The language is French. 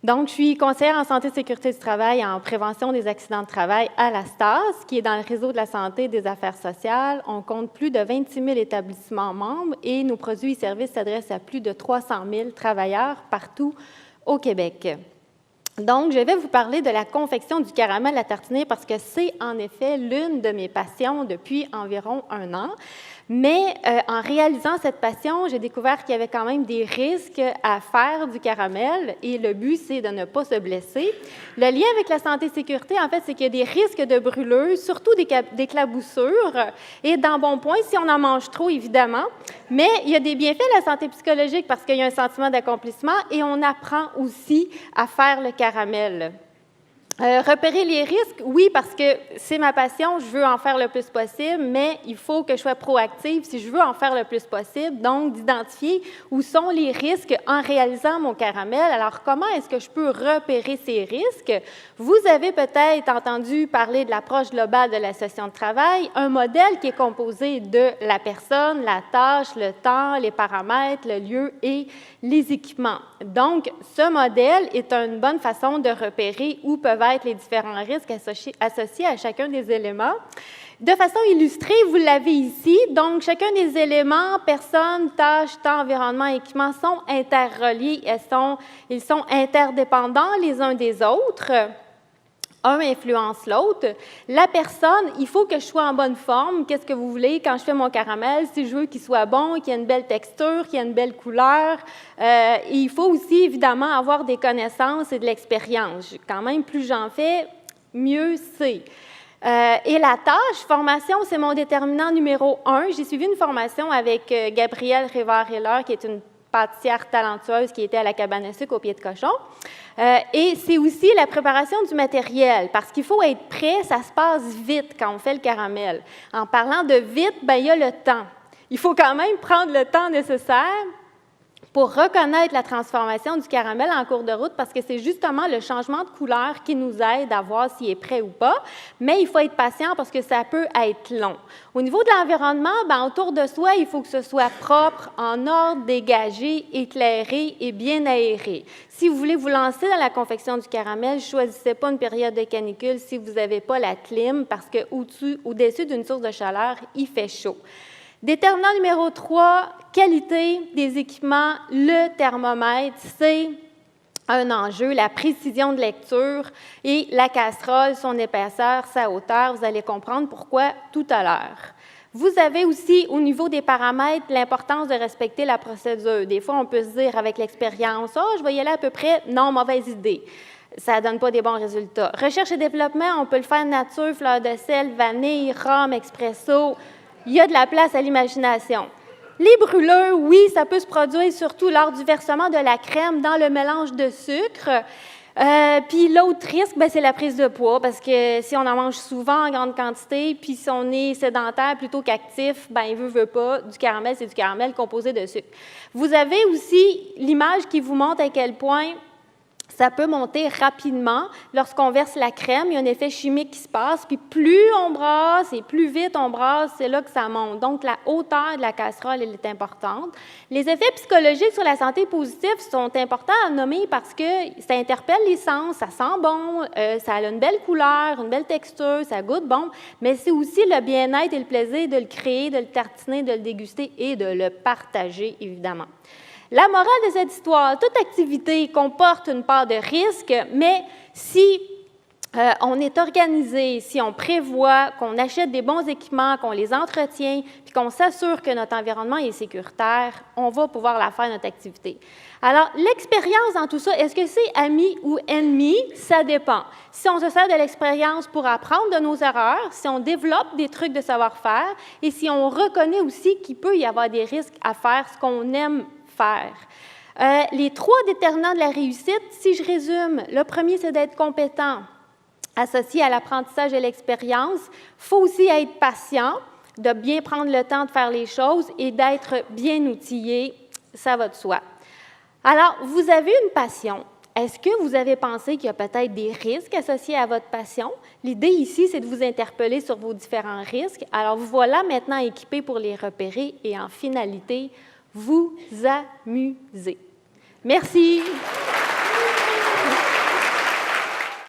Donc, je suis conseillère en santé et sécurité du travail et en prévention des accidents de travail à la STAS, qui est dans le réseau de la santé et des affaires sociales. On compte plus de 26 000 établissements membres et nos produits et services s'adressent à plus de 300 000 travailleurs partout au Québec. Donc, je vais vous parler de la confection du caramel à tartiner parce que c'est en effet l'une de mes passions depuis environ 1 an. Mais en réalisant cette passion, j'ai découvert qu'il y avait quand même des risques à faire du caramel et le but, c'est de ne pas se blesser. Le lien avec la santé et sécurité, en fait, c'est qu'il y a des risques de brûlure, surtout d'éclaboussures et d'embonpoint si on en mange trop, évidemment. Mais il y a des bienfaits à la santé psychologique parce qu'il y a un sentiment d'accomplissement et on apprend aussi à faire le caramel. Repérer les risques, oui, parce que c'est ma passion, je veux en faire le plus possible, mais il faut que je sois proactive si je veux en faire le plus possible, donc d'identifier où sont les risques en réalisant mon caramel. Alors, comment est-ce que je peux repérer ces risques? Vous avez peut-être entendu parler de l'approche globale de la session de travail, un modèle qui est composé de la personne, la tâche, le temps, les paramètres, le lieu et les équipements. Donc, ce modèle est une bonne façon de repérer où peuvent être les différents risques associés à chacun des éléments. De façon illustrée, vous l'avez ici. Donc, chacun des éléments, personne, tâche, temps, environnement, équipement, sont interreliés. Ils sont interdépendants les uns des autres. Un influence l'autre. La personne, il faut que je sois en bonne forme. Qu'est-ce que vous voulez quand je fais mon caramel? Si je veux qu'il soit bon, qu'il y ait une belle texture, qu'il y ait une belle couleur. Il faut aussi, évidemment, avoir des connaissances et de l'expérience. Quand même, plus j'en fais, mieux c'est. Et la tâche, formation, c'est mon déterminant numéro 1. J'ai suivi une formation avec Gabrielle Révard-Heller, qui est une pâtissière talentueuse qui était à la cabane à sucre au pied de cochon. Et c'est aussi la préparation du matériel, parce qu'il faut être prêt, ça se passe vite quand on fait le caramel. En parlant de vite, bien, il y a le temps. Il faut quand même prendre le temps nécessaire pour reconnaître la transformation du caramel en cours de route, parce que c'est justement le changement de couleur qui nous aide à voir s'il est prêt ou pas, mais il faut être patient parce que ça peut être long. Au niveau de l'environnement, bien, autour de soi, il faut que ce soit propre, en ordre, dégagé, éclairé et bien aéré. Si vous voulez vous lancer dans la confection du caramel, ne choisissez pas une période de canicule si vous n'avez pas la clim, parce qu'au-dessus d'une source de chaleur, il fait chaud. Déterminant numéro 3, qualité des équipements. Le thermomètre, c'est un enjeu, la précision de lecture et la casserole, son épaisseur, sa hauteur. Vous allez comprendre pourquoi tout à l'heure. Vous avez aussi, au niveau des paramètres, l'importance de respecter la procédure. Des fois, on peut se dire avec l'expérience, « Ah, je vais y aller à peu près. » Non, mauvaise idée. Ça ne donne pas des bons résultats. Recherche et développement, on peut le faire nature, fleur de sel, vanille, rhum, expresso. Il y a de la place à l'imagination. Les brûlures, oui, ça peut se produire surtout lors du versement de la crème dans le mélange de sucre. Puis l'autre risque, c'est la prise de poids, parce que si on en mange souvent en grande quantité, puis si on est sédentaire plutôt qu'actif, il veut pas, du caramel, c'est du caramel composé de sucre. Vous avez aussi l'image qui vous montre à quel point ça peut monter rapidement. Lorsqu'on verse la crème, il y a un effet chimique qui se passe, puis plus on brasse et plus vite on brasse, c'est là que ça monte. Donc, la hauteur de la casserole, elle est importante. Les effets psychologiques sur la santé positive sont importants à nommer parce que ça interpelle les sens, ça sent bon, ça a une belle couleur, une belle texture, ça goûte bon, mais c'est aussi le bien-être et le plaisir de le créer, de le tartiner, de le déguster et de le partager, évidemment. La morale de cette histoire, toute activité comporte une part de risque, mais si on est organisé, si on prévoit, qu'on achète des bons équipements, qu'on les entretient, puis qu'on s'assure que notre environnement est sécuritaire, on va pouvoir la faire, notre activité. Alors, l'expérience dans tout ça, est-ce que c'est ami ou ennemi? Ça dépend. Si on se sert de l'expérience pour apprendre de nos erreurs, si on développe des trucs de savoir-faire, et si on reconnaît aussi qu'il peut y avoir des risques à faire ce qu'on aime faire. Les 3 déterminants de la réussite, si je résume, le premier, c'est d'être compétent, associé à l'apprentissage et l'expérience. Il faut aussi être patient, de bien prendre le temps de faire les choses et d'être bien outillé, ça va de soi. Alors, vous avez une passion. Est-ce que vous avez pensé qu'il y a peut-être des risques associés à votre passion? L'idée ici, c'est de vous interpeller sur vos différents risques. Alors, vous voilà maintenant équipés pour les repérer et en finalité, vous amuser. Merci.